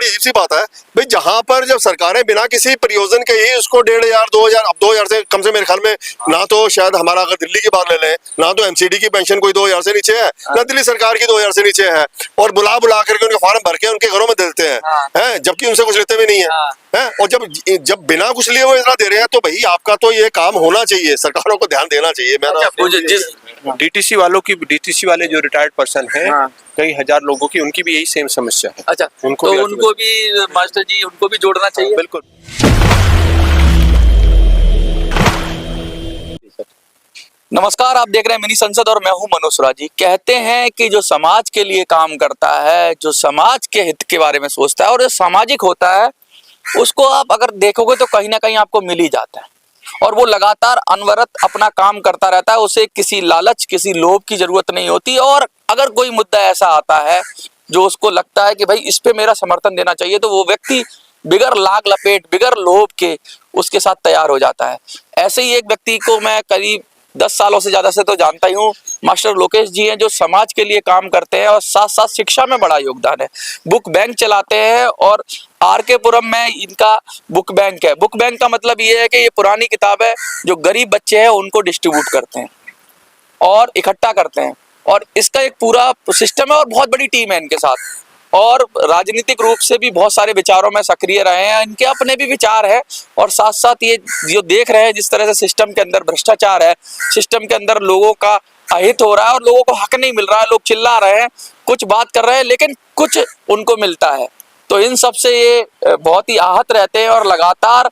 बड़ी अजीब सी बात है भाई, जहां पर जब सरकारें बिना किसी प्रयोजन के ही उसको 1500 2000, अब 2000 से कम से मेरे ख्याल में ना तो शायद हमारा अगर दिल्ली की बात ले लें, ना तो एमसीडी की पेंशन कोई 2000 से नीचे है, ना दिल्ली सरकार की 2000 से नीचे है, और बुला बुला करके उनके फॉर्म भर के उनके घरों में देते हैं, जबकि उनसे कुछ लेते भी नहीं है। और जब बिना कुछ लिए वो इतना दे रहे हैं, तो भाई आपका तो ये काम होना चाहिए, सरकारों को ध्यान देना चाहिए। जिस डीटीसी वालों की, डीटीसी वाले जो रिटायर्ड पर्सन हैं, कई हजार लोगों की, उनकी भी यही सेम समस्या है। अच्छा, उनको भी मास्टर जी, उनको भी जोड़ना चाहिए। बिल्कुल। नमस्कार, आप देख रहे हैं मिनी संसद और मैं हूं मनोज राजी। कहते हैं कि जो समाज के लिए काम करता है, जो समाज के हित के बारे में सोचता है और जो सामाजिक होता है, उसको आप अगर देखोगे तो कहीं ना कहीं आपको मिल ही जाता है, और वो लगातार अनवरत अपना काम करता रहता है। उसे किसी लालच, किसी लोभ की जरूरत नहीं होती, और अगर कोई मुद्दा ऐसा आता है जो उसको लगता है कि भाई इस पे मेरा समर्थन देना चाहिए, तो वो व्यक्ति बिगर लाग लपेट, बिगर लोभ के उसके साथ तैयार हो जाता है। ऐसे ही एक व्यक्ति को मैं करीब 10 सालों से ज्यादा से तो जानता ही हूँ। मास्टर लोकेश जी हैं, जो समाज के लिए काम करते हैं और साथ साथ शिक्षा में बड़ा योगदान है। बुक बैंक चलाते हैं, और आरके पुरम में इनका बुक बैंक है। बुक बैंक का मतलब ये है कि ये पुरानी किताबें जो गरीब बच्चे हैं उनको डिस्ट्रीब्यूट करते हैं और इकट्ठा करते हैं, और इसका एक पूरा सिस्टम है और बहुत बड़ी टीम है इनके साथ। और राजनीतिक रूप से भी बहुत सारे विचारों में सक्रिय रहे हैं, इनके अपने भी विचार है, और साथ साथ ये जो देख रहे हैं जिस तरह से सिस्टम के अंदर भ्रष्टाचार है, सिस्टम के अंदर लोगों का अहित हो रहा है और लोगों को हक नहीं मिल रहा है, लोग चिल्ला रहे हैं, कुछ बात कर रहे हैं, लेकिन कुछ उनको मिलता है, तो इन सब से ये बहुत ही आहत रहते हैं और लगातार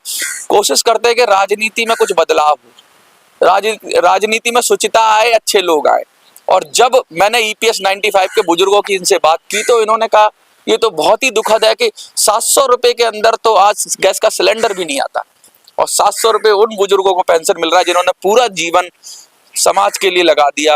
कोशिश करते हैं कि राजनीति में कुछ बदलाव हो, राजनीति में शुचिता आए, अच्छे लोग आए। और जब मैंने EPS 95 के बुजुर्गों की इनसे बात की, तो इन्होंने कहा ये तो बहुत ही दुखद है कि 700 रुपए के अंदर तो आज गैस का सिलेंडर भी नहीं आता, और 700 रुपए उन बुजुर्गों को पेंशन मिल रहा है जिन्होंने पूरा जीवन समाज के लिए लगा दिया,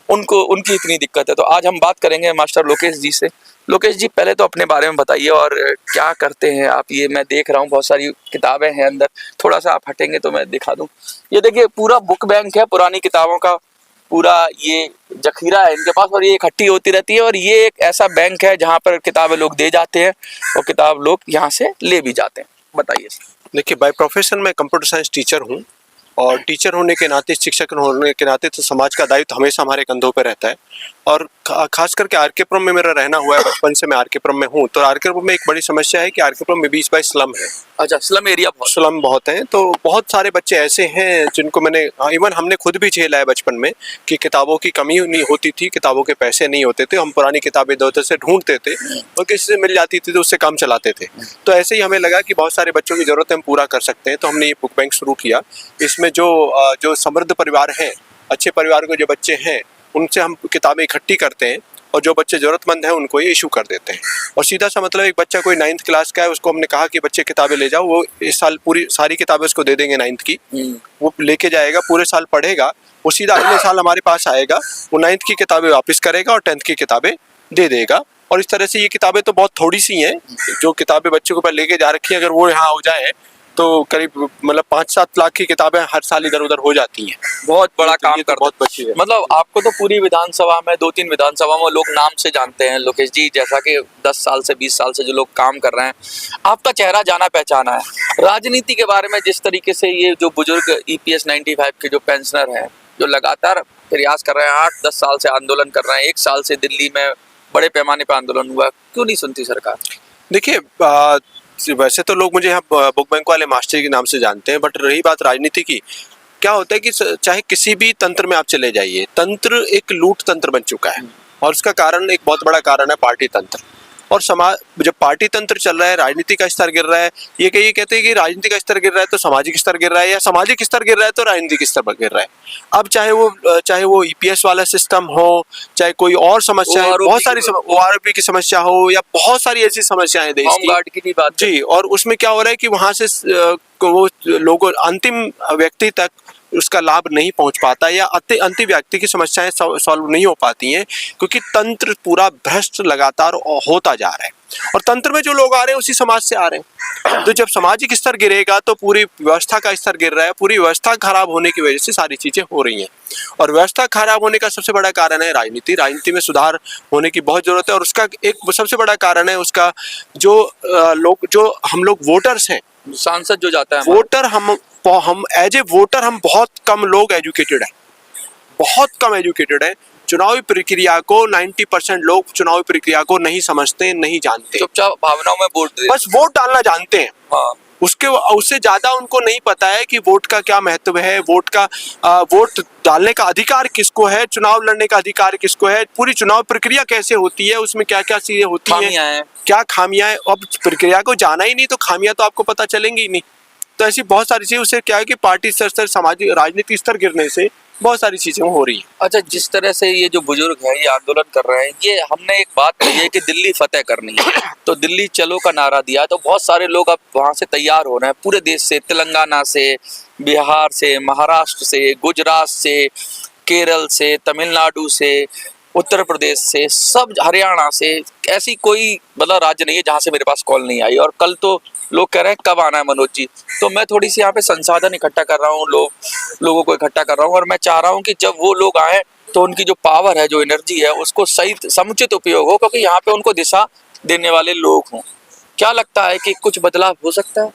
उनको उनकी इतनी दिक्कत है। तो आज हम बात करेंगे मास्टर लोकेश जी से। लोकेश जी, पहले तो अपने बारे में बताइए और क्या करते हैं आप। ये मैं देख रहा हूँ बहुत सारी किताबें हैं अंदर, थोड़ा सा आप हटेंगे तो मैं दिखा दूं। ये देखिए पूरा बुक बैंक है, पुरानी किताबों का पूरा ये जखीरा है इनके पास, और ये इकट्ठी होती रहती है, और ये एक ऐसा बैंक है जहाँ पर किताबें लोग दे जाते हैं और किताब लोग यहाँ से ले भी जाते हैं। बताइए। देखिए, बाय प्रोफेशन मैं कंप्यूटर साइंस टीचर हूँ, और टीचर होने के नाते, शिक्षक होने के नाते तो समाज का दायित्व हमेशा हमारे कंधों पर रहता है। और खास करके आरकेपुरम में मेरा रहना हुआ है, बचपन से मैं आरकेपुरम में हूँ। तो आरकेपुरम में एक बड़ी समस्या है कि आरकेपुरम में 20 बाई स्लम है। अच्छा, स्लम एरिया, स्लम बहुत है। तो बहुत सारे बच्चे ऐसे हैं जिनको मैंने, इवन हमने खुद भी झेला है बचपन में, कि किताबों की कमी नहीं होती थी, किताबों के पैसे नहीं होते थे, हम पुरानी किताबें इधर से ढूंढते थे और किसी से मिल जाती थी तो उससे काम चलाते थे। तो ऐसे ही हमें लगा कि बहुत सारे बच्चों की जरूरत हम पूरा कर सकते हैं, तो हमने ये बुक बैंक शुरू किया। इसमें जो समृद्ध परिवार हैं, अच्छे परिवार के जो बच्चे हैं, उनसे हम किताबें इकट्ठी करते हैं, और जो बच्चे जरूरतमंद हैं उनको ये इशू कर देते हैं। और सीधा सा मतलब, एक बच्चा कोई 9th क्लास का है, उसको हमने कहा कि बच्चे किताबें ले जाओ, वो इस साल पूरी सारी किताबें उसको दे देंगे 9th की, वो लेके जाएगा, पूरे साल पढ़ेगा, वो सीधा अगले साल हमारे पास आएगा, वो 9th की किताबें वापस करेगा और 10th की किताबें दे देगा। और इस तरह से ये किताबें तो बहुत थोड़ी सी हैं, जो किताबें बच्चे को लेके जा रखी हैं, अगर वो यहाँ हो जाए तो करीब मतलब 5-7 लाख की किताबें हर साल इधर उधर हो जाती हैं। बहुत बड़ा काम करते बहुत बच्चे हैं। मतलब आपको तो पूरी विधानसभा में, 2-3 विधानसभा में लोग नाम से जानते हैं लोकेश जी, जैसा कि 10 साल से 20 साल से जो लोग काम कर रहे हैं, आपका चेहरा जाना पहचाना है। राजनीति के बारे में जिस तरीके से ये जो बुजुर्ग EPS 95 के जो पेंशनर हैं, जो लगातार प्रयास कर रहे हैं, 8-10 साल से आंदोलन कर रहे हैं, 1 साल से दिल्ली में बड़े पैमाने पर आंदोलन हुआ, क्यों नहीं सुनती सरकार? देखिए, वैसे तो लोग मुझे यहाँ बुक बैंक वाले मास्टर के नाम से जानते हैं, बट रही बात राजनीति की, क्या होता है कि चाहे किसी भी तंत्र में आप चले जाइए, तंत्र एक लूट तंत्र बन चुका है, और उसका कारण, एक बहुत बड़ा कारण है पार्टी तंत्र। और समाज, जब पार्टी तंत्र चल रहा है, राजनीति का स्तर गिर रहा है, ये कहते हैं कि राजनीति का स्तर गिर रहा है तो सामाजिक स्तर गिर रहा है, या सामाजिक स्तर गिर रहा है तो राजनीतिक स्तर गिर रहा है। अब चाहे वो EPS वाला सिस्टम हो, चाहे कोई और समस्या है, बहुत सारी ORP की समस्या हो, या बहुत सारी ऐसी समस्याएं देश की बात जी। और उसमें क्या हो रहा है कि वहां से वो लोगों, अंतिम व्यक्ति तक उसका लाभ नहीं पहुंच पाता, या अंतिम व्यक्ति की समस्याएं सॉल्व नहीं हो पाती हैं, क्योंकि तंत्र पूरा भ्रष्ट लगातार होता जा रहा है। और तंत्र में जो लोग आ रहे हैं उसी समाज से आ रहे हैं, तो जब सामाजिक स्तर गिरेगा तो पूरी व्यवस्था का स्तर गिर रहा है, पूरी व्यवस्था खराब होने की वजह से सारी चीजें हो रही हैं। और व्यवस्था खराब होने का सबसे बड़ा कारण है राजनीति में सुधार होने की बहुत जरूरत है। और उसका एक सबसे बड़ा कारण है उसका जो हम लोग वोटर्स हैं, सांसद जो जाता है वोटर, हम एज ए वोटर हम बहुत कम लोग एजुकेटेड हैं, बहुत कम एजुकेटेड है। चुनावी प्रक्रिया को 90% लोग चुनावी प्रक्रिया को नहीं समझते, नहीं जानते, चुपचाप भावनाओं में वोट दे, बस वोट डालना जानते हैं। हाँ। उससे ज्यादा उनको नहीं पता है कि वोट का क्या महत्व है, वोट डालने का अधिकार किसको है, चुनाव लड़ने का अधिकार किसको है, पूरी चुनाव प्रक्रिया कैसे होती है, उसमें क्या क्या चीजें होती हैं, क्या खामियां हैं। अब प्रक्रिया को जाना ही नहीं तो खामियां तो आपको पता चलेंगी ही नहीं। तो ऐसी बहुत सारी चीजें, उससे क्या है कि पार्टी स्तर, सामाजिक राजनीतिक स्तर गिरने से बहुत सारी चीजें हो रही है। अच्छा, जिस तरह से ये जो बुजुर्ग है ये आंदोलन कर रहे हैं, ये हमने एक बात कही है कि दिल्ली फतेह करनी है, तो दिल्ली चलो का नारा दिया, तो बहुत सारे लोग अब वहां से तैयार हो रहे हैं, पूरे देश से, तेलंगाना से, बिहार से, महाराष्ट्र से, गुजरात से, केरल से, तमिलनाडु से, उत्तर प्रदेश से, सब, हरियाणा से, ऐसी कोई मतलब राज्य नहीं है जहां से मेरे पास कॉल नहीं आई। और कल तो लोग कह रहे हैं कब आना है मनोज जी, तो मैं थोड़ी सी यहाँ पे संसाधन इकट्ठा कर रहा हूँ, लोगों को इकट्ठा कर रहा हूँ, और मैं चाह रहा हूँ कि जब वो लोग आए तो उनकी जो पावर है, जो एनर्जी है, उसको सही समुचित उपयोग हो, क्योंकि यहाँ पे उनको दिशा देने वाले लोग हों। क्या लगता है कि कुछ बदलाव हो सकता है?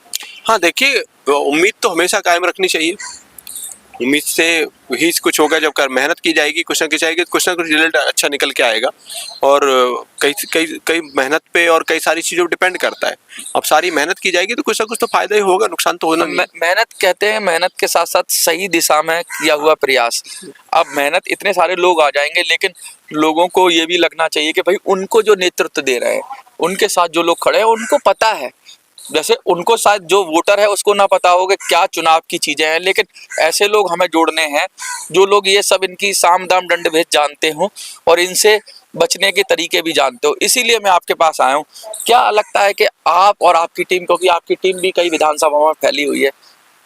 हाँ देखिए, उम्मीद तो हमेशा कायम रखनी चाहिए, उम्मीद से ही कुछ होगा। जब कर मेहनत की जाएगी, कुछ ना कुछ रिजल्ट अच्छा निकल के आएगा। और कई मेहनत पे और कई सारी चीज़ों पर डिपेंड करता है। अब सारी मेहनत की जाएगी तो कुछ ना कुछ तो फायदा ही होगा, नुकसान तो होना नहीं। मेहनत कहते हैं, मेहनत के साथ साथ सही दिशा में किया हुआ प्रयास। अब मेहनत, इतने सारे लोग आ जाएंगे, लेकिन लोगों को ये भी लगना चाहिए कि भाई उनको जो नेतृत्व दे रहे हैं, उनके साथ जो लोग खड़े हैं, उनको पता है। जैसे उनको शायद जो वोटर है उसको ना पता हो कि क्या चुनाव की चीजें हैं, लेकिन ऐसे लोग हमें जोड़ने हैं जो लोग ये सब इनकी साम दाम दंड भेद जानते हो और इनसे बचने के तरीके भी जानते हो। इसीलिए मैं आपके पास आया हूँ। क्या लगता है कि आप और आपकी टीम, क्योंकि आपकी टीम भी कई विधानसभाओं में फैली हुई है,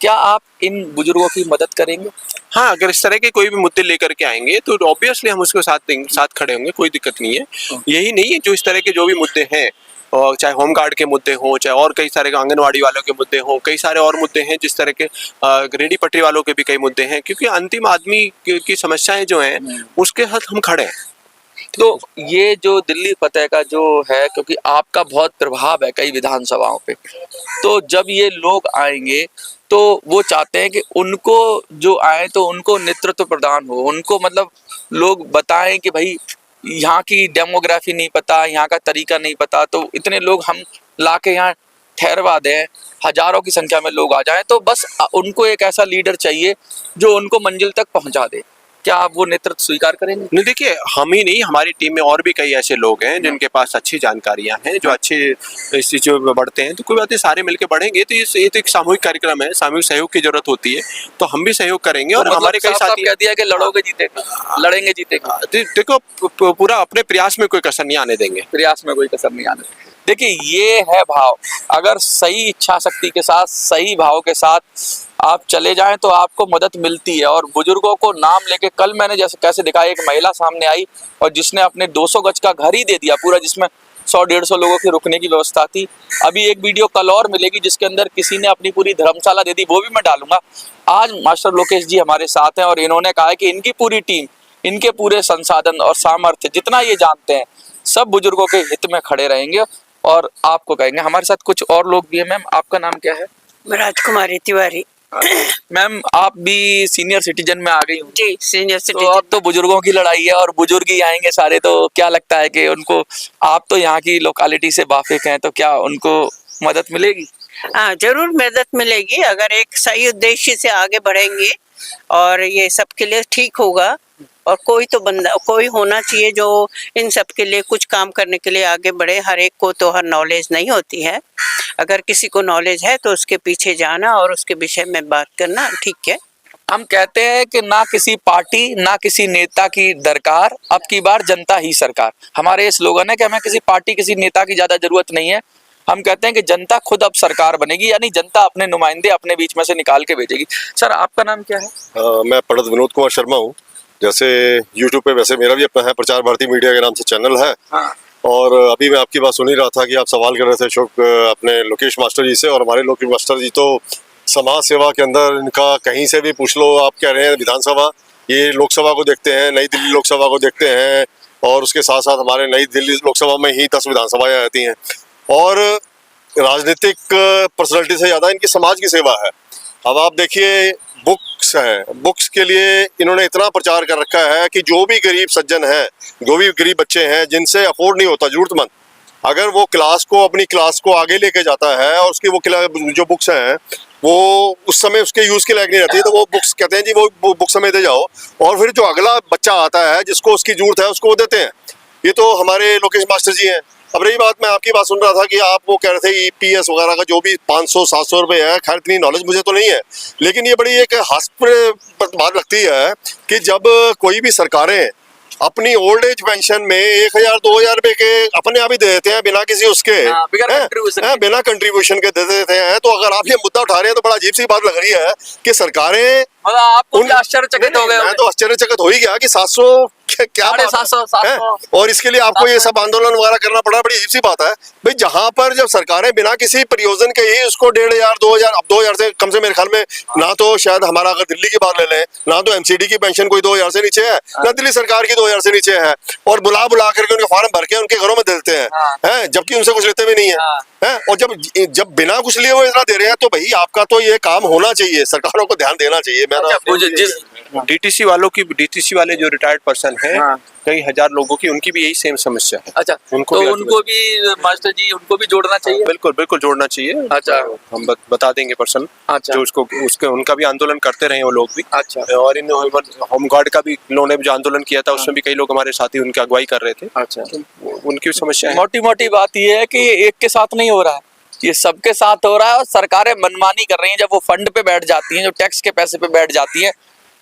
क्या आप इन बुजुर्गों की मदद करेंगे? हाँ, अगर इस तरह के कोई भी मुद्दे लेकर के आएंगे तो ऑब्वियसली हम उसके साथ खड़े होंगे, कोई दिक्कत नहीं है। यही नहीं है, जो इस तरह के जो भी मुद्दे हैं, और चाहे होम गार्ड के मुद्दे हों, चाहे और कई सारे आंगनवाड़ी वालों के मुद्दे हों, कई सारे और मुद्दे हैं, जिस तरह के रेडी पटरी वालों के भी कई मुद्दे हैं, क्योंकि अंतिम आदमी की समस्याएं जो हैं उसके साथ हम खड़े हैं। तो ये जो दिल्ली फतेह का जो है, क्योंकि आपका बहुत प्रभाव है कई विधानसभाओं पे, तो जब ये लोग आएंगे तो वो चाहते हैं कि उनको जो आए तो उनको नेतृत्व प्रदान हो, उनको मतलब लोग बताएं कि भाई यहाँ की डेमोग्राफी नहीं पता, यहाँ का तरीका नहीं पता, तो इतने लोग हम लाके यहाँ ठहरवा दें, हजारों की संख्या में लोग आ जाएं, तो बस उनको एक ऐसा लीडर चाहिए जो उनको मंजिल तक पहुंचा दे। क्या आप वो नेतृत्व स्वीकार करेंगे? नहीं, देखिए, हम ही नहीं, हमारी टीम में और भी कई ऐसे लोग हैं जिनके पास अच्छी जानकारियां हैं, जो अच्छे इस चीज़ों में बढ़ते हैं। तो कोई बात नहीं, सारे मिलकर बढ़ेंगे। तो ये तो एक सामूहिक कार्यक्रम है, सामूहिक सहयोग की जरूरत होती है, तो हम भी सहयोग करेंगे। और तो हमारे कई साथी कह दिया कि लड़ोगे जीतेगे, लड़ेंगे जीतेंगे। देखो, पूरा अपने प्रयास में कोई कसर नहीं आने देंगे, प्रयास में कोई कसर नहीं आने देंगे। देखिए, ये है भाव। अगर सही इच्छा शक्ति के साथ, सही भाव के साथ आप चले जाएं तो आपको मदद मिलती है। और बुजुर्गों को नाम लेके, कल मैंने जैसे कैसे दिखाया, एक महिला सामने आई और जिसने अपने 200 गज का घर ही दे दिया पूरा, जिसमें 100-150 लोगों के रुकने की व्यवस्था थी। अभी एक वीडियो कल और मिलेगी जिसके अंदर किसी ने अपनी पूरी धर्मशाला दे दी, वो भी मैं डालूंगा। आज मास्टर लोकेश जी हमारे साथ हैं और इन्होंने कहा है कि इनकी पूरी टीम, इनके पूरे संसाधन और सामर्थ्य जितना ये जानते हैं, सब बुजुर्गों के हित में खड़े रहेंगे और आपको कहेंगे। हमारे साथ कुछ और लोग भी हैं। मैम, आपका नाम क्या है? राजकुमारी तिवारी। मैम, आप भी सीनियर सिटीजन में आ गई हूँ जी, सीनियर तो सिटीजन। अब तो बुजुर्गों की लड़ाई है और बुजुर्ग ही आएंगे सारे, तो क्या लगता है कि उनको, आप तो यहाँ की लोकालिटी से वाकिफ हैं, तो क्या उनको मदद मिलेगी? हाँ, जरूर मदद मिलेगी। अगर एक सही उद्देश्य से आगे बढ़ेंगे और ये सबके लिए ठीक होगा। और कोई तो बंदा, कोई होना चाहिए जो इन सब के लिए कुछ काम करने के लिए आगे बढ़े। हर एक को तो हर नॉलेज नहीं होती है। अगर किसी को नॉलेज है तो उसके पीछे जाना और उसके विषय में बात करना ठीक है। हम कहते हैं कि ना किसी पार्टी, ना किसी नेता की दरकार, अब की बार जनता ही सरकार। हमारे ये स्लोगन है कि हमें किसी पार्टी, किसी नेता की ज्यादा जरूरत नहीं है। हम कहते हैं कि जनता खुद अब सरकार बनेगी, यानी जनता अपने नुमाइंदे अपने बीच में से निकाल के भेजेगी। सर, आपका नाम क्या है? मैं पंडित विनोद कुमार शर्मा हूँ। जैसे YouTube पे वैसे मेरा भी अपना है, प्रचार भारती मीडिया के नाम से चैनल है। हाँ। और अभी मैं आपकी बात सुन ही रहा था कि आप सवाल कर रहे थे अपने लोकेश मास्टर जी से, और हमारे लोकेश मास्टर जी तो समाज सेवा के अंदर इनका कहीं से भी पूछ लो, आप कह रहे हैं विधानसभा, ये लोकसभा को देखते हैं, नई दिल्ली लोकसभा को देखते हैं, और उसके साथ साथ हमारे नई दिल्ली लोकसभा में ही 10 विधानसभाएं आती हैं, और राजनीतिक पर्सनैलिटी से ज़्यादा इनकी समाज की सेवा है। अब आप देखिए, बुक्स हैं, बुक्स के लिए इन्होंने इतना प्रचार कर रखा है कि जो भी गरीब सज्जन हैं, जो भी गरीब बच्चे हैं जिनसे अफोर्ड नहीं होता, जरूरतमंद, अगर वो अपनी क्लास को आगे लेके जाता है और उसकी वो जो बुक्स हैं वो उस समय उसके यूज़ के लायक नहीं रहती है, तो वो बुक्स कहते हैं जी वो बुक्स हमें दे जाओ, और फिर जो अगला बच्चा आता है जिसको उसकी जरूरत है उसको वो देते हैं। ये तो हमारे लोकेश मास्टर जी हैं। अब रही बात, मैं आपकी बात सुन रहा था कि आप वो कह रहे थे EPS वगैरह का जो भी 500-700 रुपये है, खैर इतनी नॉलेज मुझे तो नहीं है, लेकिन ये बड़ी एक हास्यास्पद बात लगती है कि जब कोई भी सरकारें अपनी ओल्ड एज पेंशन में 1000-2000 रुपए के अपने आप ही दे देते हैं बिना किसी उसके, बिना कंट्रीब्यूशन के दे देते हैं, तो अगर आप ये मुद्दा उठा रहे हैं तो बड़ा अजीब सी बात लग रही है कि सरकारें, आपको क्या आश्चर्यचकित हो गए? मैं तो आश्चर्यचकित हो ही गया कि 700 क्या बात है? 700 और इसके लिए आपको ये सब आंदोलन वगैरह करना पड़ा, बड़ी अजीब सी बात है भाई। जहां पर जब सरकारें बिना किसी प्रयोजन के ही उसको 1500-2000, अब 2000 से कम से मेरे ख्याल में ना तो शायद हमारा अगर दिल्ली की बात ले लें, ना तो MCD की पेंशन कोई 2000 से नीचे है, ना दिल्ली सरकार की 2000 से नीचे है, और बुला करके उनके फॉर्म भर के उनके घरों में दे देते हैं, जबकि उनसे कुछ लेते भी नहीं है। और जब बिना कुछ लिए वो इतना दे रहे हैं, तो भाई आपका तो ये काम होना चाहिए, सरकारों को ध्यान देना चाहिए। DTC वाले जो रिटायर्ड पर्सन है, कई हजार लोगों की, उनकी भी यही सेम समस्या है। अच्छा, उनको भी मास्टर जी उनको भी जोड़ना चाहिए। बिल्कुल जोड़ना चाहिए। अच्छा, हम बता देंगे पर्सन। अच्छा, जो उनका भी आंदोलन करते रहे वो लोग भी। अच्छा, और इन होमगार्ड का भी इन्होंने जो आंदोलन किया था उसमें भी कई लोग हमारे साथी उनकी अगुवाई कर रहे थे। अच्छा, तो उनकी समस्या है। मोटी बात ये है कि एक के साथ नहीं हो रहा है, ये सबके साथ हो रहा है, और सरकारें मनमानी कर रही हैं। जब वो फंड पे बैठ जाती हैं, जो टैक्स के पैसे पे बैठ जाती हैं,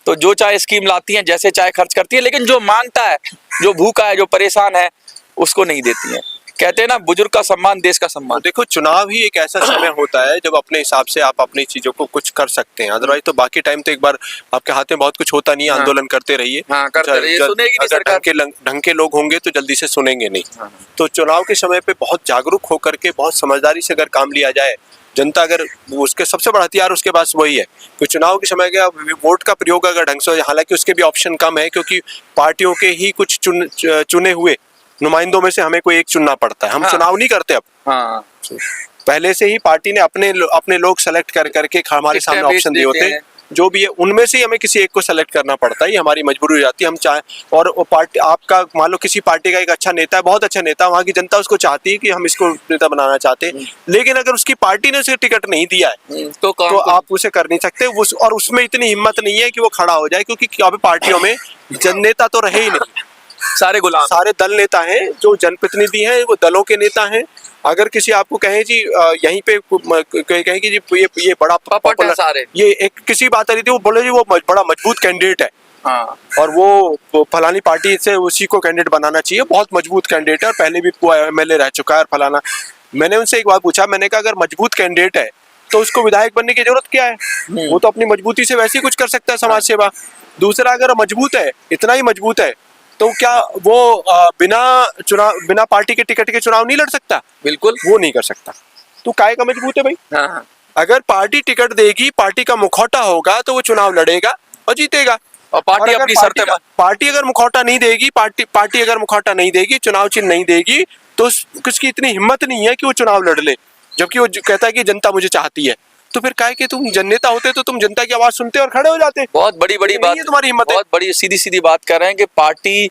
तो जो चाहे स्कीम लाती हैं, जैसे चाहे खर्च करती है, लेकिन जो मांगता है, जो भूखा है, जो परेशान है, उसको नहीं देती हैं। कहते हैं ना, बुजुर्ग का सम्मान देश का सम्मान। देखो, चुनाव ही एक ऐसा समय होता है जब अपने हिसाब से आप अपनी चीजों को कुछ कर सकते हैं, अदरवाइज तो बाकी टाइम तो एक बार आपके हाथ में बहुत कुछ होता नहीं है। आंदोलन करते रहिए, करते रहिए, सुनेगी नहीं सरकार। ढंग के लोग होंगे तो जल्दी से सुनेंगे नहीं। तो चुनाव के समय पे बहुत जागरूक होकर के, बहुत समझदारी से अगर काम लिया जाए, जनता अगर उसके सबसे बड़ा हथियार उसके पास वही है कि चुनाव के समय का वोट का प्रयोग अगर ढंग से, हालांकि उसके भी ऑप्शन कम है क्योंकि पार्टियों के ही कुछ चुने हुए नुमाइंदों में से हमें कोई एक चुनना पड़ता है। हम चुनाव नहीं करते अब, पहले से ही पार्टी ने अपने लोग सेलेक्ट करके हमारे सामने ऑप्शन दिए होते हैं, जो भी है उनमें से हमें किसी एक को सेलेक्ट करना पड़ता है। ये हमारी मजबूरी हो जाती है। हम चाहे, और वो पार्टी, आपका मान लो किसी पार्टी का एक अच्छा नेता है, बहुत अच्छा नेता, वहाँ की जनता उसको चाहती है कि हम इसको नेता बनाना चाहते हैं, लेकिन अगर उसकी पार्टी ने उसे टिकट नहीं दिया है तो आप उसे कर नहीं सकते। और उसमें इतनी हिम्मत नहीं है कि वो खड़ा हो जाए, क्योंकि अभी पार्टियों में जननेता तो रहे ही नहीं, सारे गुलाम, सारे दल नेता हैं, जो जनप्रतिनिधि हैं वो दलों के नेता हैं। अगर किसी आपको कहे जी यहीं पे कहे कि जी ये बड़ा पॉपुलर, सारे ये एक किसी बात आ रही थी, वो बोले जी वो बड़ा मजबूत कैंडिडेट है, और वो फलानी पार्टी से उसी को कैंडिडेट बनाना चाहिए, बहुत मजबूत कैंडिडेट है और पहले भी MLA रह चुका है और फलाना। मैंने उनसे एक बात पूछा, मैंने कहा अगर मजबूत कैंडिडेट है तो उसको विधायक बनने की जरूरत क्या है? वो तो अपनी मजबूती से वैसे ही कुछ कर सकता है, समाज सेवा। दूसरा, अगर मजबूत है, इतना ही मजबूत है, तो क्या वो बिना पार्टी के टिकट के चुनाव नहीं लड़ सकता? बिल्कुल, वो नहीं कर सकता। तो काय का मजबूत है भाई? अगर पार्टी टिकट देगी, पार्टी का मुखौटा होगा, तो वो चुनाव लड़ेगा और जीतेगा। और पार्टी अपनी शर्तें, पार्टी अगर मुखौटा नहीं देगी, पार्टी अगर मुखौटा नहीं देगी, चुनाव चिन्ह नहीं देगी, तो उसकी इतनी हिम्मत नहीं है कि वो चुनाव लड़ ले, जबकि वो कहता है कि जनता मुझे चाहती है। तो फिर काहे कि तुम जननेता होते तो तुम जनता की आवाज सुनते और खड़े हो जाते। बहुत बड़ी बात, तुम्हारी हिम्मत, बहुत बड़ी सीधी बात कर रहे हैं कि पार्टी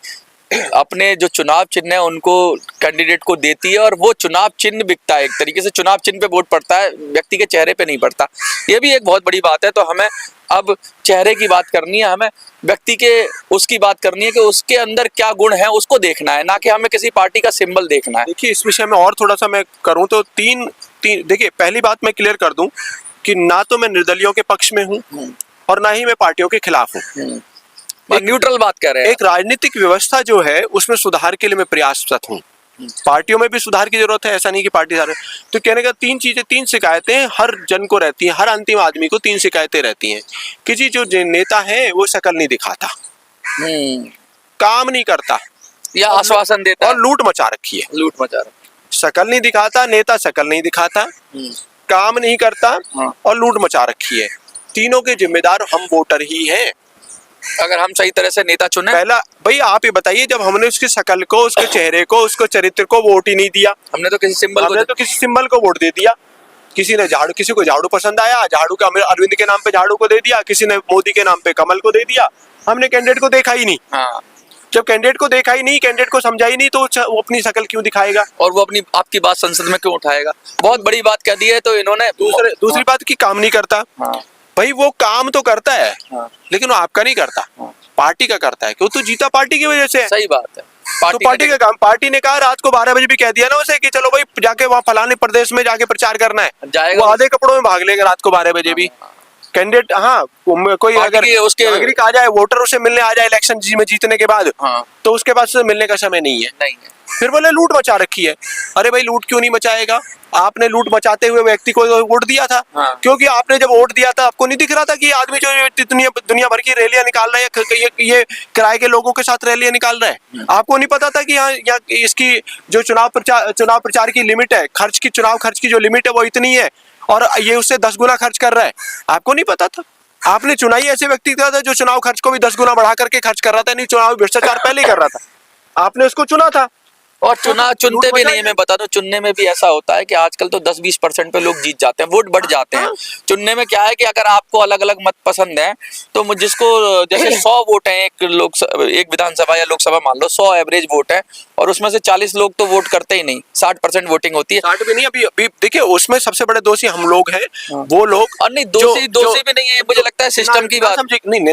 अपने जो चुनाव चिन्ह है उनको कैंडिडेट को देती है, और वो चुनाव चिन्ह बिकता है। एक तरीके से चुनाव चिन्ह पे वोट पड़ता है, व्यक्ति के चेहरे पे नहीं पड़ता। ये भी एक बहुत बड़ी बात है। तो हमें अब चेहरे की बात करनी है, हमें व्यक्ति के उसकी बात करनी है कि उसके अंदर क्या गुण है, उसको देखना है, ना कि हमें किसी पार्टी का सिंबल देखना है। देखिए, इस विषय में और थोड़ा सा मैं करूं तो तीन देखिए, पहली बात मैं क्लियर कर दूं कि ना तो मैं निर्दलियों के पक्ष में हूं और ना ही मैं पार्टियों के खिलाफ हूं। न्यूट्रल बात कर रहे हैं। एक राजनीतिक व्यवस्था जो है उसमें सुधार के लिए मैं प्रयासरत हूँ। पार्टियों में भी सुधार की जरूरत है, ऐसा नहीं कि पार्टी सारे। तो कहने का तीन शिकायतें हर जन को रहती हैं, हर अंतिम आदमी को 3 शिकायतें रहती हैं कि जी जो नेता है वो शकल नहीं दिखाता, काम नहीं करता, या आश्वासन देता और है, लूट मचा रखी है। लूट मचा रहा शकल नहीं दिखाता नेता, शकल नहीं दिखाता, है। काम नहीं करता हाँ। और लूट मचा रखी है। तीनों के जिम्मेदार हम वोटर ही हैं। अगर हम सही तरह से नेता चुने, पहला भाई आप ये बताइए, जब हमने उसकी शकल को, उसके चेहरे को, उसको चरित्र को वोट ही नहीं दिया, हमने तो किसी सिंबल हमने को तो किसी सिंबल को वोट दे दिया। किसी ने झाड़ू, किसी को झाड़ू पसंद आया, झाड़ू का अरविंद के नाम पे झाड़ू को दे दिया, किसी ने मोदी के नाम पे कमल को दे दिया। हमने कैंडिडेट को देखा ही नहीं। हाँ, जब कैंडिडेट को देखा ही नहीं, कैंडिडेट को समझा ही नहीं, तो वो अपनी शकल क्यों दिखाएगा? और वो अपनी आपकी बात संसद में क्यों उठाएगा? बहुत बड़ी बात कह दी है तो इन्होंने। दूसरी बात की काम नहीं करता। हाँ, भाई वो काम तो करता है, हाँ, लेकिन वो आपका नहीं करता, हाँ। पार्टी का करता है। क्यों? तो जीता पार्टी की वजह से है। सही बात है। तो पार्टी का काम, पार्टी ने कहा रात को 12 बजे भी कह दिया ना उसे कि चलो भाई जाके वहाँ फलाने प्रदेश में जाके प्रचार करना है, जाएगा। वो आधे कपड़ों में भाग लेगा रात को 12 बजे भी। कैंडिडेट, हाँ, कोई पार्टी अगर की उसके- नागरिक आ जाए, वोटर उसे मिलने आ जाए इलेक्शन में जीतने के बाद, हाँ, तो उसके पास मिलने का समय नहीं है। नहीं है। फिर बोले लूट मचा रखी है। अरे भाई लूट क्यों नहीं मचाएगा? आपने लूट मचाते हुए व्यक्ति को वोट दिया था। हाँ। क्योंकि आपने जब वोट दिया था, आपको नहीं दिख रहा था कि ये आदमी जो दुनिया भर की रैलियां निकाल रहा है, ये किराए के लोगों के साथ रैलियां निकाल रहा है। आपको नहीं पता था कि यहाँ इसकी जो चुनाव प्रचार की लिमिट है, चुनाव खर्च की जो लिमिट है वो इतनी है, और ये उससे 10 गुना खर्च कर रहा है। आपको नहीं पता था? आपने चुनाई ऐसे व्यक्ति का था जो चुनाव खर्च को भी 10 गुना बढ़ा करके खर्च कर रहा था, नहीं चुनाव भ्रष्टाचार पहले ही कर रहा था। आपने उसको चुना था। और चुनते लूट भी नहीं है। मचाइए। मैं बता दूं, चुनने में भी ऐसा होता है कि आजकल तो 10-20% पे लोग जीत जाते हैं, वोट बढ़ जाते हैं। चुनने में क्या है कि अगर आपको अलग अलग मत पसंद है तो जिसको जैसे 100 वोट हैं एक विधानसभा या लोकसभा, मान लो 100 एवरेज वोट है, और उसमें से 40 लोग तो वोट करते ही नहीं, 60% वोटिंग होती है। 60 भी नहीं, अभी देखिए उसमें सबसे बड़े दोषी हम लोग हैं। वो लोग, और नहीं, दोषी भी नहीं है, मुझे लगता है सिस्टम की बात।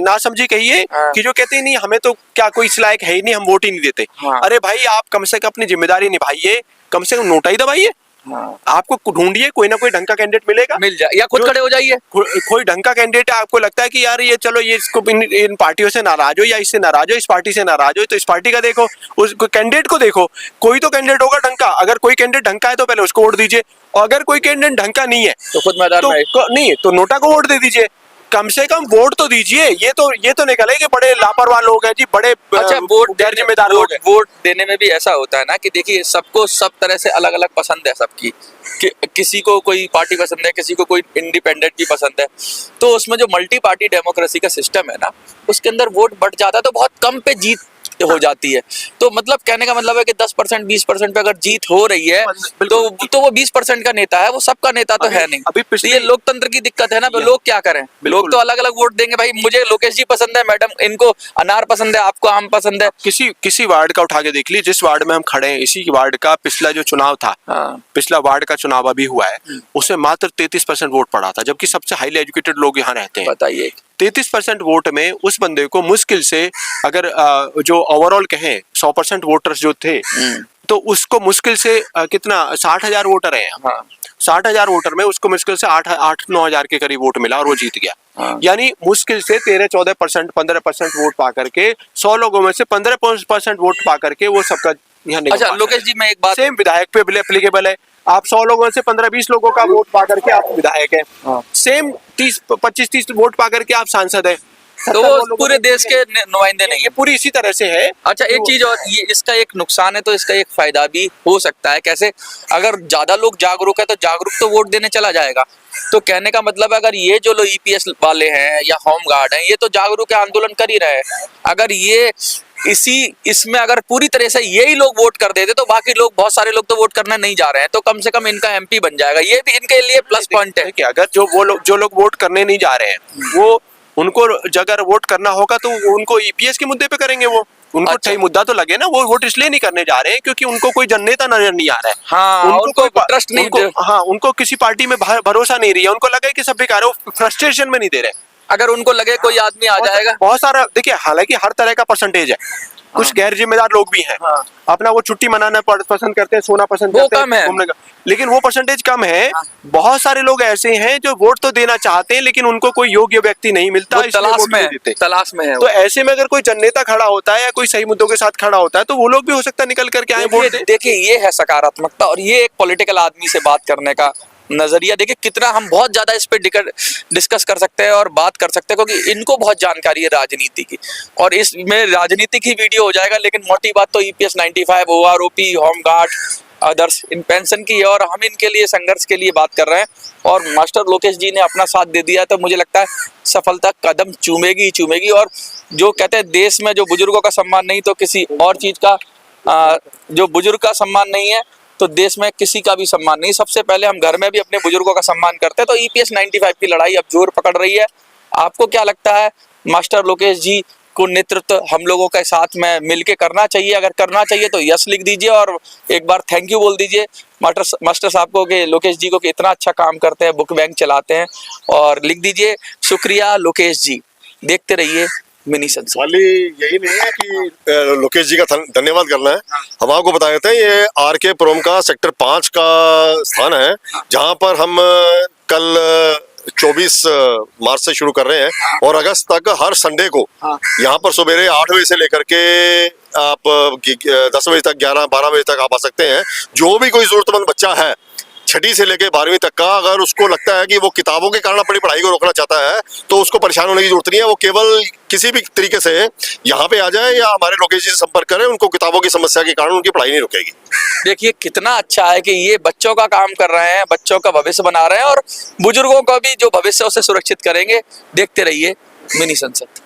ना समझी कहिए हाँ। कि जो कहते हैं नहीं हमें तो क्या कोई इस लायक है ही नहीं, हम वोट ही नहीं देते। हाँ। अरे भाई आप कम से कम अपनी जिम्मेदारी निभाइए, कम से कम नोटा ही दबाइए। हाँ। आपको ढूंढिए, कोई ना कोई ढंग का कैंडिडेट मिलेगा, मिल जाए, या खुद जो- खड़े हो जाइए। कोई ढंग का कैंडिडेट है, आपको लगता है कि यार ये चलो ये इसको इन पार्टियों से नाराज हो, या इससे नाराज हो, इस पार्टी से नाराज हो, तो इस पार्टी का देखो, उस कैंडिडेट को देखो। कोई तो कैंडिडेट होगा ढंग का। अगर कोई कैंडिडेट ढंग का है तो पहले उसको वोट दीजिए, और अगर कोई कैंडिडेट ढंग का नहीं है तो खुद मैदान तो में नहीं तो नोटा को वोट दे दीजिए। कम से कम वोट तो दीजिए। ये तो निकले कि बड़े लापरवाह लोग हैं जी, बड़े अच्छा, गैर जिम्मेदार लोग हैं। वोट देने में भी ऐसा होता है ना कि देखिए, सबको सब तरह से अलग अलग पसंद है सबकी। किसी को कोई पार्टी पसंद है, किसी को कोई इंडिपेंडेंट भी पसंद है। तो उसमें जो मल्टी पार्टी डेमोक्रेसी का सिस्टम है ना, उसके अंदर वोट बढ़ जाता है तो बहुत कम पे जीत हो जाती है। तो मतलब कहने का मतलब है कि 10% 20% पे अगर जीत हो रही है तो वो 20% का नेता है, वो सबका नेता तो है नहीं। अभी तो ये लोकतंत्र की दिक्कत है ना। तो लोग क्या करें, लोग तो अलग अलग वोट देंगे। भाई मुझे लोकेश जी पसंद है, मैडम इनको अनार पसंद है, आपको आम पसंद है। किसी वार्ड का उठा के देख लीजिए, जिस वार्ड में हम खड़े हैं, इसी वार्ड का पिछला जो चुनाव था, हाँ। पिछला वार्ड का चुनाव अभी हुआ है, उसमें मात्र 33% वोट पड़ा था, जबकि सबसे हाईली एजुकेटेड लोग यहाँ रहते हैं। बताइए, 33% वोट में उस बंदे को मुश्किल से, अगर जो ओवरऑल कहें 100% वोटर्स जो थे, तो उसको मुश्किल से कितना 60,000 वोटर है। हाँ। 60,000 वोटर में उसको मुश्किल से 8-9 हजार के करीब वोट मिला और वो जीत गया। हाँ। यानी मुश्किल से 13-14%, 15% वोट पा करके, 100 लोगों में से 15% वोट पा करके वो सबका यहाँ निगम अच्छा पास लोकेश जी, मैं एक बात, सेम विधायक पे एप्लीकेबल है। आप 100 लोगों से 15-20 लोगों का वोट पा करके आप विधायक है, सेम 25-30 वोट पा करके आप सांसद है। तो वो पूरे देश के नुमाइंदे नहीं ये है। पूरी इसी तरह से है। अच्छा, एक चीज और, ये इसका एक नुकसान है तो इसका एक फायदा भी हो सकता है। कैसे? अगर ज्यादा लोग जागरूक है तो जागरूक तो वोट देने चला जाएगा। तो कहने का मतलब है, अगर ये जो लोग ईपीएस वाले हैं या होम गार्ड हैं, ये तो जागरूक है, आंदोलन कर ही रहे हैं। अगर ये इसमें अगर पूरी तरह से यही लोग वोट कर देते तो बाकी लोग, बहुत सारे लोग तो वोट करने नहीं जा रहे हैं, तो कम से कम इनका एमपी बन जाएगा। ये भी इनके लिए प्लस पॉइंट है कि अगर जो लोग वोट करने नहीं जा रहे हैं, वो उनको अगर वोट करना होगा तो उनको ईपीएस के मुद्दे पे करेंगे। वो उनको अच्छा। सही मुद्दा तो लगे ना। वो वोट इसलिए नहीं करने जा रहे हैं क्योंकि उनको कोई जननेता नजर नहीं आ रहा है। हाँ, उनको ट्रस्ट नहीं, उनको किसी पार्टी में भरोसा नहीं रही है। उनको लगा कि सब बेकार है, वो फ्रस्ट्रेशन में नहीं दे रहे। अगर उनको लगे कोई आदमी आ जाएगा। बहुत सारा देखिए, हालांकि हर तरह का परसेंटेज है। कुछ गैर जिम्मेदार लोग भी हैं, हाँ। अपना वो छुट्टी मनाना पसंद करते हैं, सोना पसंद वो करते हैं, कम है। घूमने का, लेकिन वो परसेंटेज कम है। बहुत सारे लोग ऐसे हैं जो वोट तो देना चाहते हैं लेकिन उनको कोई योग्य व्यक्ति नहीं मिलता, इसलिए तलाश वोट में नहीं है, देते। तलाश में है। तो ऐसे में अगर कोई जननेता खड़ा होता है या कोई सही मुद्दों के साथ खड़ा होता है तो वो लोग भी हो सकता है निकल करके आए वोट दे। देखिए, ये है सकारात्मकता, और ये एक पॉलिटिकल आदमी से बात करने का नजरिया देखिए कितना हम बहुत ज्यादा इस पे डिस्कस कर सकते हैं और बात कर सकते हैं, क्योंकि इनको बहुत जानकारी है राजनीति की, और इसमें राजनीतिक ही वीडियो हो जाएगा, लेकिन मोटी बात तो EPS 95, OROP, home guard, others in pension की है, और हम इनके लिए संघर्ष के लिए बात कर रहे हैं। और मास्टर लोकेश जी ने अपना साथ दे दिया, तो मुझे लगता है सफलता कदम चूमेगी ही चूमेगी। और जो कहते हैं देश में जो बुजुर्गों का सम्मान नहीं तो किसी और चीज का, जो बुजुर्ग का सम्मान नहीं है तो देश में किसी का भी सम्मान नहीं। सबसे पहले हम घर में भी अपने बुजुर्गों का सम्मान करते हैं। तो EPS 95 की लड़ाई अब जोर पकड़ रही है। आपको क्या लगता है, मास्टर लोकेश जी को नेतृत्व हम लोगों के साथ में मिलके करना चाहिए? अगर करना चाहिए तो यस लिख दीजिए और एक बार थैंक यू बोल दीजिए मास्टर साहब को, कि लोकेश जी को कि इतना अच्छा काम करते हैं, बुक बैंक चलाते हैं, और लिख दीजिए शुक्रिया लोकेश जी। देखते रहिए मिनी संसद। वाली यही नहीं है कि लोकेश जी का धन्यवाद करना है। हम आपको बता देते हैं ये RK पुरम का सेक्टर 5 का स्थान है, जहां पर हम कल 24 मार्च से शुरू कर रहे हैं और अगस्त तक हर संडे को यहाँ पर सवेरे 8 बजे से लेकर के आप 10 बजे तक, 11-12 बजे तक आप आ सकते हैं। जो भी कोई जरूरतमंद बच्चा है 6ठी से लेकर 12वीं तक का, अगर उसको लगता है कि वो किताबों के कारण अपनी पढ़ाई को रोकना चाहता है तो उसको परेशान होने की जरूरत नहीं है। वो केवल किसी भी तरीके से यहाँ पे आ जाए या हमारे लोकेश जी से संपर्क करें, उनको किताबों की समस्या के कारण उनकी पढ़ाई नहीं रुकेगी। देखिए कितना अच्छा है कि ये बच्चों का काम कर रहे हैं, बच्चों का भविष्य बना रहे हैं, और बुजुर्गों का भी जो भविष्य है उसे सुरक्षित करेंगे। देखते रहिए मिनी संसद।